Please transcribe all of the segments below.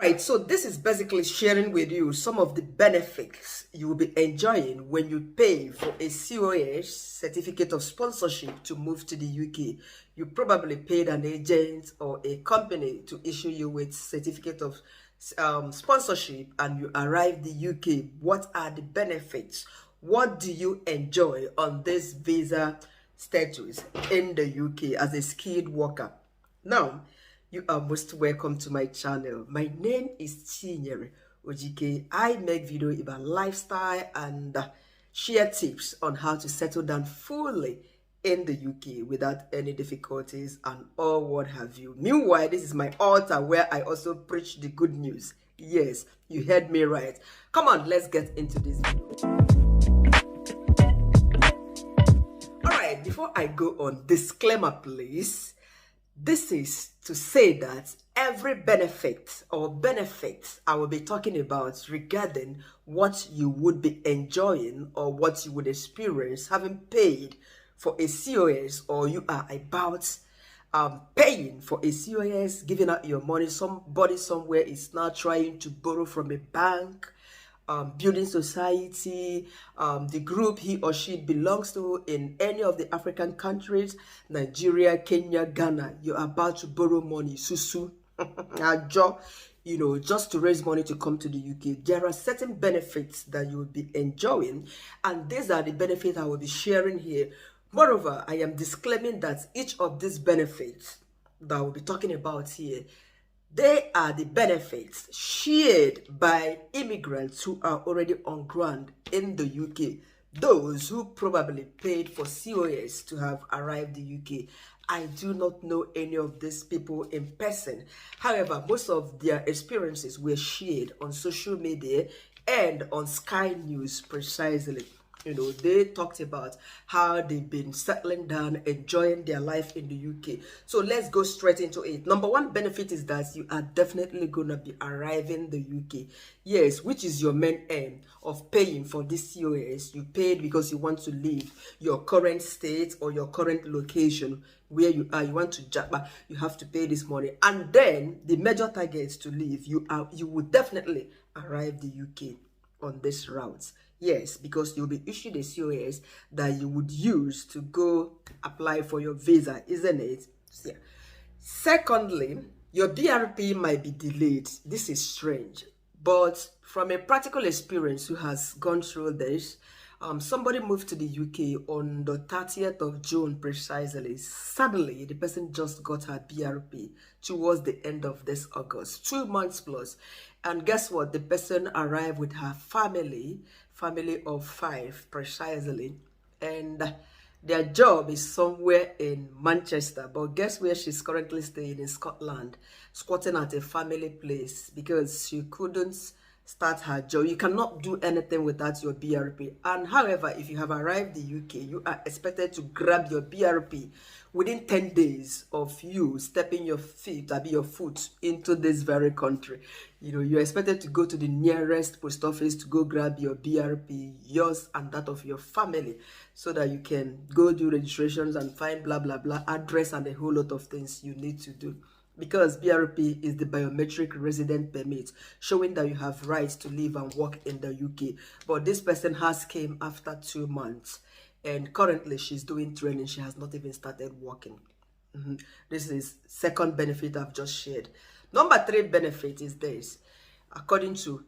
Right, so this is basically sharing with you some of the benefits you will be enjoying when you pay for a COS certificate of sponsorship to move to the UK. You probably paid an agent or a company to issue you with certificate of sponsorship and you arrive the UK. What are the benefits? What do you enjoy on this visa status in the UK as a skilled worker? Now, you are most welcome to my channel. My name is Chinyere Ojike. I make videos about lifestyle and share tips on how to settle down fully in the UK without any difficulties and all what have you. Meanwhile, this is my altar where I also preach the good news. Yes, you heard me right. Come on, let's get into this video. Alright, before I go on, disclaimer please. This is to say that every benefit or benefits I will be talking about regarding what you would be enjoying or what you would experience having paid for a COS, or you are about paying for a COS, giving out your money. Somebody somewhere is now trying to borrow from a bank, building society, the group he or she belongs to in any of the African countries, Nigeria, Kenya, Ghana, you're about to borrow money, susu, ajo, just to raise money to come to the UK. There are certain benefits that you will be enjoying, and these are the benefits I will be sharing here. Moreover, I am disclaiming that each of these benefits that I will be talking about here, they are the benefits shared by immigrants who are already on ground in the UK. Those who probably paid for COS to have arrived the UK. I do not know any of these people in person. However, most of their experiences were shared on social media and on Sky News precisely. They talked about how they've been settling down, enjoying their life in the UK. So let's go straight into it. Number one benefit is that you are definitely going to be arriving the UK. Yes, which is your main aim of paying for this COS. You paid because you want to leave your current state or your current location where you are. You want to jump, you have to pay this money. And then the major target to leave, you will definitely arrive the UK on this route. Yes, because you'll be issued a COS that you would use to go apply for your visa, isn't it? Yeah. Secondly, your BRP might be delayed. This is strange. But from a practical experience who has gone through this, somebody moved to the UK on the 30th of June precisely. Sadly, the person just got her BRP towards the end of this August, 2 months plus. And guess what? The person arrived with her family of 5 precisely. And their job is somewhere in Manchester. But guess where she's currently staying? In Scotland, squatting at a family place because she couldn't start her job. You cannot do anything without your BRP. And however, if you have arrived the UK, you are expected to grab your BRP within 10 days of you stepping your foot into this very country. You're expected to go to the nearest post office to go grab your BRP, yours and that of your family, so that you can go do registrations and find blah blah blah address and a whole lot of things you need to do. Because BRP is the biometric resident permit, showing that you have rights to live and work in the UK. But this person has came after 2 months, and currently she's doing training. She has not even started working. This is second benefit I've just shared. Number 3 benefit is this. According to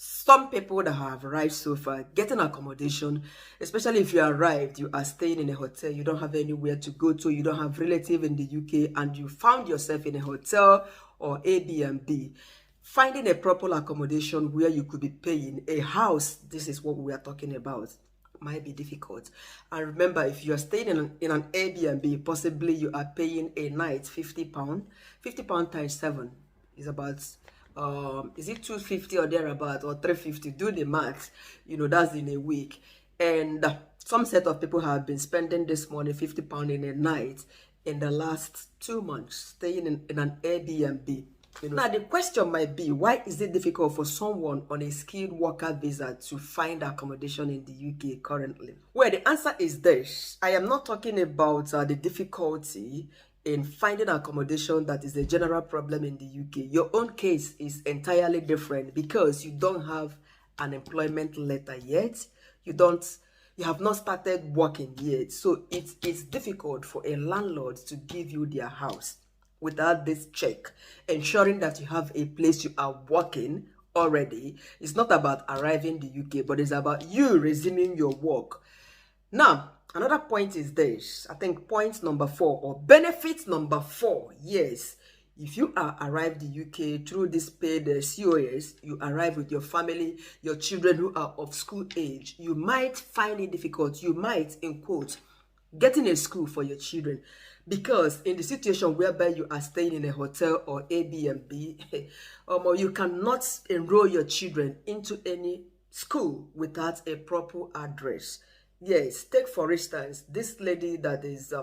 some people that have arrived so far, getting accommodation, especially if you arrived, you are staying in a hotel, you don't have anywhere to go to, you don't have relative in the UK, and you found yourself in a hotel or Airbnb, finding a proper accommodation where you could be paying a house, this is what we are talking about, might be difficult. And remember, if you are staying in an Airbnb, possibly you are paying a night £50. £50 times 7 is about is it 250 or thereabout, or 350? Do the math. That's in a week. And some set of people have been spending this money, £50 in a night, in the last 2 months, staying in an Airbnb. Now the question might be, why is it difficult for someone on a skilled worker visa to find accommodation in the UK currently? Well, the answer is this. I am not talking about the difficulty in finding accommodation that is a general problem in the UK. Your own case is entirely different because you don't have an employment letter yet. You have not started working yet. So it's difficult for a landlord to give you their house without this check, ensuring that you have a place you are working already. It's not about arriving in the UK, but it's about you resuming your work. Now, another point is this. I think point number 4 or benefit number 4. Yes, if you are arrived in the UK through this paid COS, you arrive with your family, your children who are of school age, you might find it difficult. You might, in quotes, getting a school for your children, because in the situation whereby you are staying in a hotel or Airbnb, you cannot enroll your children into any school without a proper address. Yes, take for instance this lady that is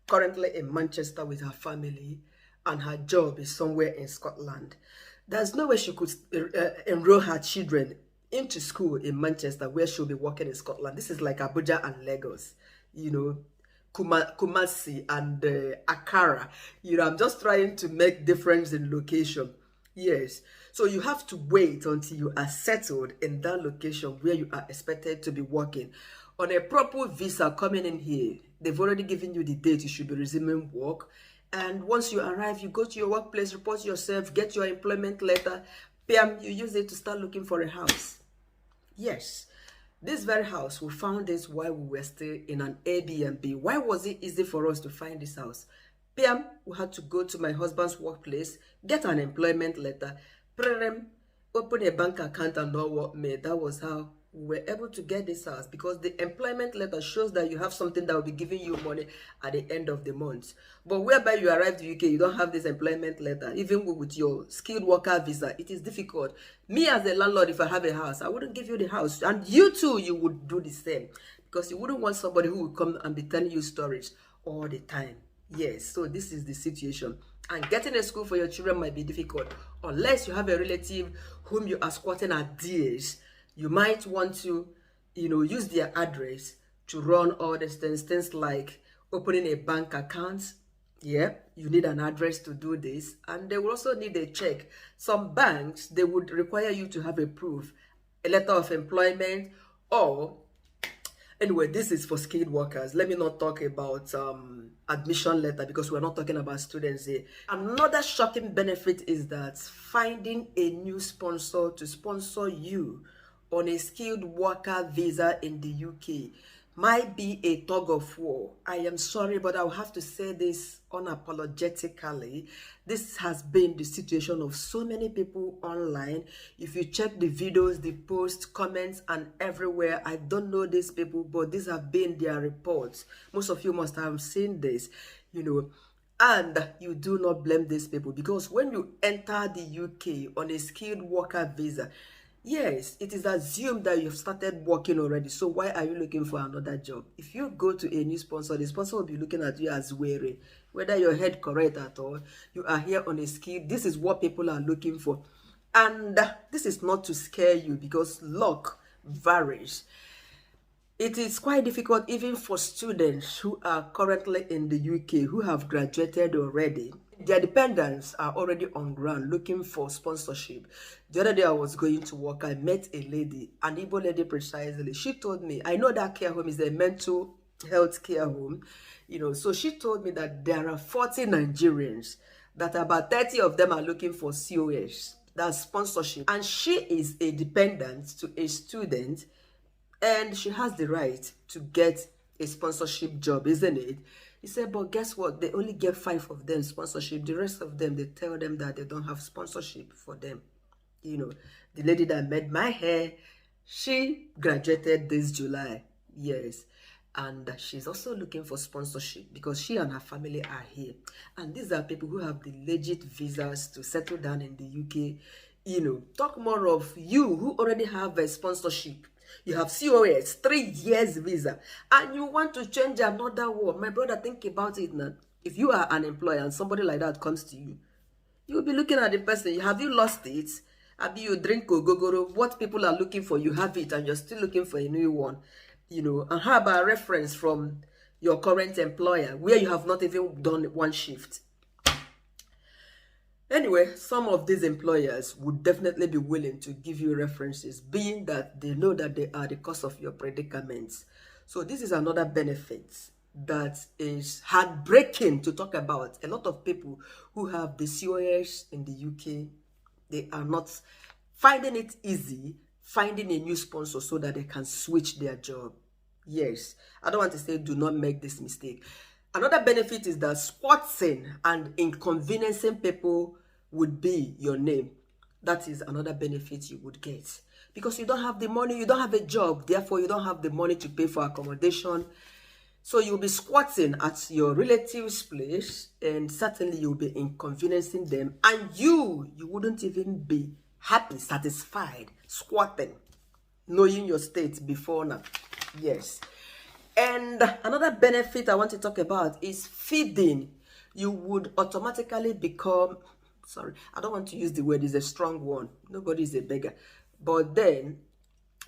currently in Manchester with her family, and her job is somewhere in Scotland. There's no way she could enroll her children into school in Manchester where she'll be working in Scotland. This is like Abuja and Lagos, Kumasi and Accra. I'm just trying to make difference in location. Yes, so you have to wait until you are settled in that location where you are expected to be working on a proper visa. Coming in here, they've already given you the date you should be resuming work, and once you arrive, you go to your workplace, report yourself, get your employment letter, PM, you use it to start looking for a house. Yes, this very house, we found this while we were still in an Airbnb. Why was it easy for us to find this house? PM, we had to go to my husband's workplace, get an employment letter, open a bank account and all what made. That was how we were able to get this house, because the employment letter shows that you have something that will be giving you money at the end of the month. But whereby you arrived in the UK, you don't have this employment letter. Even with your skilled worker visa, it is difficult. Me as a landlord, if I have a house, I wouldn't give you the house. And you too, you would do the same, because you wouldn't want somebody who would come and be telling you stories all the time. Yes, so this is the situation. And getting a school for your children might be difficult unless you have a relative whom you are squatting at theirs. You might want to, use their address to run all these things like opening a bank account. Yeah, you need an address to do this. And they will also need a check. Some banks, they would require you to have a proof, a letter of employment, or anyway, this is for skilled workers. Let me not talk about admission letter, because we're not talking about students here. Another shocking benefit is that finding a new sponsor to sponsor you on a skilled worker visa in the UK might be a tug of war. I am sorry, but I'll have to say this unapologetically. This has been the situation of so many people online. If you check the videos, the posts, comments, and everywhere, I don't know these people, but these have been their reports. Most of you must have seen this, and you do not blame these people, because when you enter the UK on a skilled worker visa, yes, it is assumed that you've started working already. So why are you looking for another job? If you go to a new sponsor, the sponsor will be looking at you as weary. Whether your head correct at all, you are here on a skill. This is what people are looking for. And this is not to scare you, because luck varies. It is quite difficult even for students who are currently in the UK, who have graduated already. Their dependents are already on ground looking for sponsorship. The other day I was going to work, I met a lady, an Igbo lady precisely. She told me, I know that care home is a mental health care home, so she told me that there are 40 Nigerians, that about 30 of them are looking for COS, that's sponsorship. And she is a dependent to a student, and she has the right to get a sponsorship job, isn't it? He said, but guess what? They only get 5 of them sponsorship. The rest of them, they tell them that they don't have sponsorship for them. The lady that made my hair, she graduated this July. Yes. And she's also looking for sponsorship because she and her family are here. And these are people who have the legit visas to settle down in the UK. Talk more of you who already have a sponsorship. You have COS, 3 years visa, and you want to change another one. My brother, think about it now. If you are an employer and somebody like that comes to you, you will be looking at the person. Have you lost it? Have you drink ogogoro? What people are looking for, you have it, and you're still looking for a new one. And how about a reference from, your current employer where you have not even done one shift. Anyway, some of these employers would definitely be willing to give you references, being that they know that they are the cause of your predicaments. So this is another benefit that is heartbreaking to talk about. A lot of people who have the COS in the UK, they are not finding it easy finding a new sponsor so that they can switch their job. Yes, I don't want to say do not make this mistake. Another benefit is that squatting and inconveniencing people would be your name. That is another benefit you would get. Because you don't have the money, you don't have a job, therefore you don't have the money to pay for accommodation. So you'll be squatting at your relative's place, and certainly you'll be inconveniencing them, and you wouldn't even be happy, satisfied, squatting, knowing your state before now. Yes. And another benefit I want to talk about is feeding. You would automatically become, sorry, I don't want to use the word, it's a strong one. Nobody is a beggar. But then,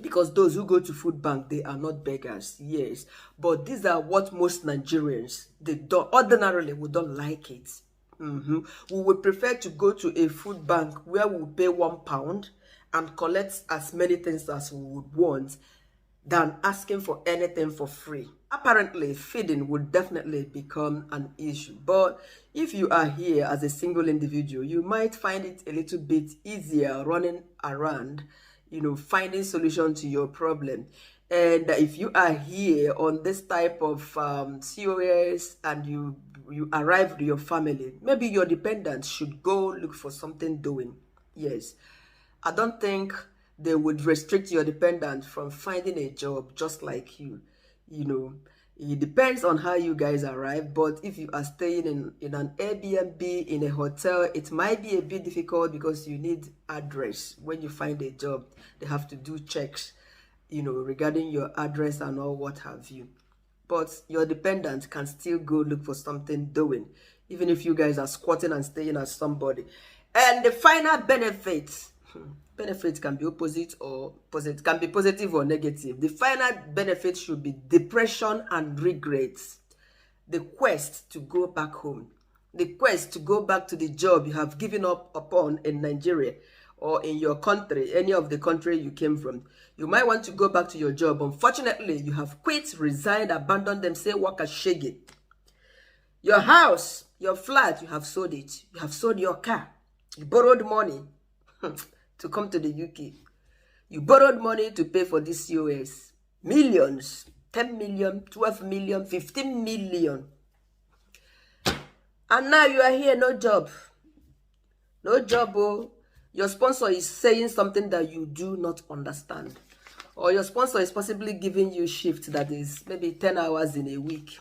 because those who go to food bank, they are not beggars, yes. But these are what most Nigerians, they don't, ordinarily, we don't like it. We would prefer to go to a food bank where we pay £1 and collect as many things as we would want than asking for anything for free. Apparently, feeding would definitely become an issue. But if you are here as a single individual, you might find it a little bit easier running around, you know, finding solution to your problem. And if you are here on this type of COS and you arrive with your family, maybe your dependents should go look for something doing. Yes, I don't think they would restrict your dependent from finding a job just like you. You know, it depends on how you guys arrive, but if you are staying in an Airbnb, in a hotel, it might be a bit difficult because you need address. When you find a job, they have to do checks, you know, regarding your address and all what have you. But your dependent can still go look for something doing, even if you guys are squatting and staying as somebody. And the final benefits can be opposite or positive, can be positive or negative. The final benefit should be depression and regrets. The quest to go back home, the quest to go back to the job you have given up upon in Nigeria or in your country, any of the country you came from. You might want to go back to your job. Unfortunately, you have quit, resigned, abandoned them, say work as shaggy. Your house, your flat, you have sold it. You have sold your car. You borrowed money to come to the UK. You borrowed money to pay for this COS. Millions, 10 million, 12 million, 15 million. And now you are here, no job. No job, oh. Your sponsor is saying something that you do not understand. Or your sponsor is possibly giving you shift that is maybe 10 hours in a week.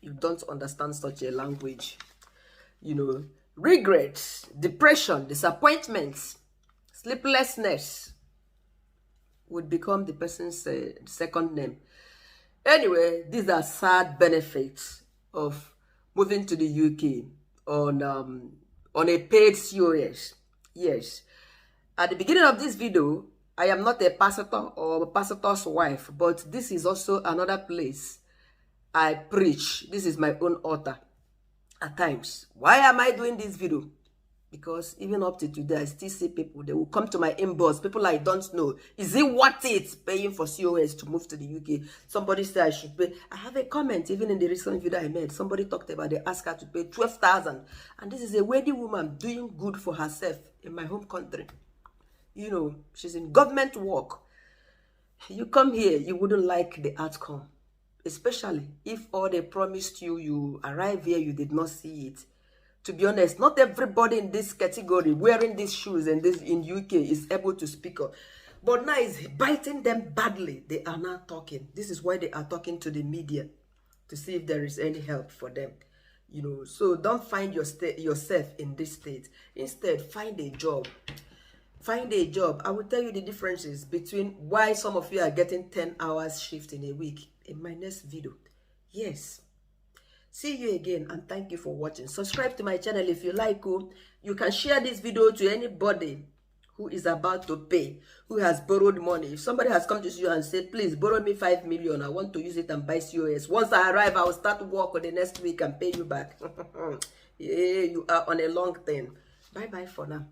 You don't understand such a language. You know, regrets, depression, disappointments, sleeplessness would become the person's second name. Anyway, these are sad benefits of moving to the UK on a paid COS. Yes. At the beginning of this video, I am not a pastor or a pastor's wife, but this is also another place I preach. This is my own altar at times. Why am I doing this video? Because even up to today, I still see people, they will come to my inbox, people I don't know. Is it worth it paying for COS to move to the UK? Somebody said I should pay. I have a comment, even in the recent video I made, somebody talked about they asked her to pay 12,000. And this is a wealthy woman doing good for herself in my home country. You know, she's in government work. You come here, you wouldn't like the outcome. Especially if all they promised you, you arrive here, you did not see it. To be honest, not everybody in this category wearing these shoes and this in UK is able to speak up. But now it's biting them badly. They are now talking. This is why they are talking to the media to see if there is any help for them. You know, so don't find yourself in this state. Instead, find a job. Find a job. I will tell you the differences between why some of you are getting 10 hours shift in a week in my next video. Yes. See you again, and thank you for watching. Subscribe to my channel if you like. You can share this video to anybody who is about to pay, who has borrowed money. If somebody has come to you and said, please borrow me 5 million, I want to use it and buy COS. Once I arrive, I will start work on the next week and pay you back. Yeah, you are on a long thing. Bye-bye for now.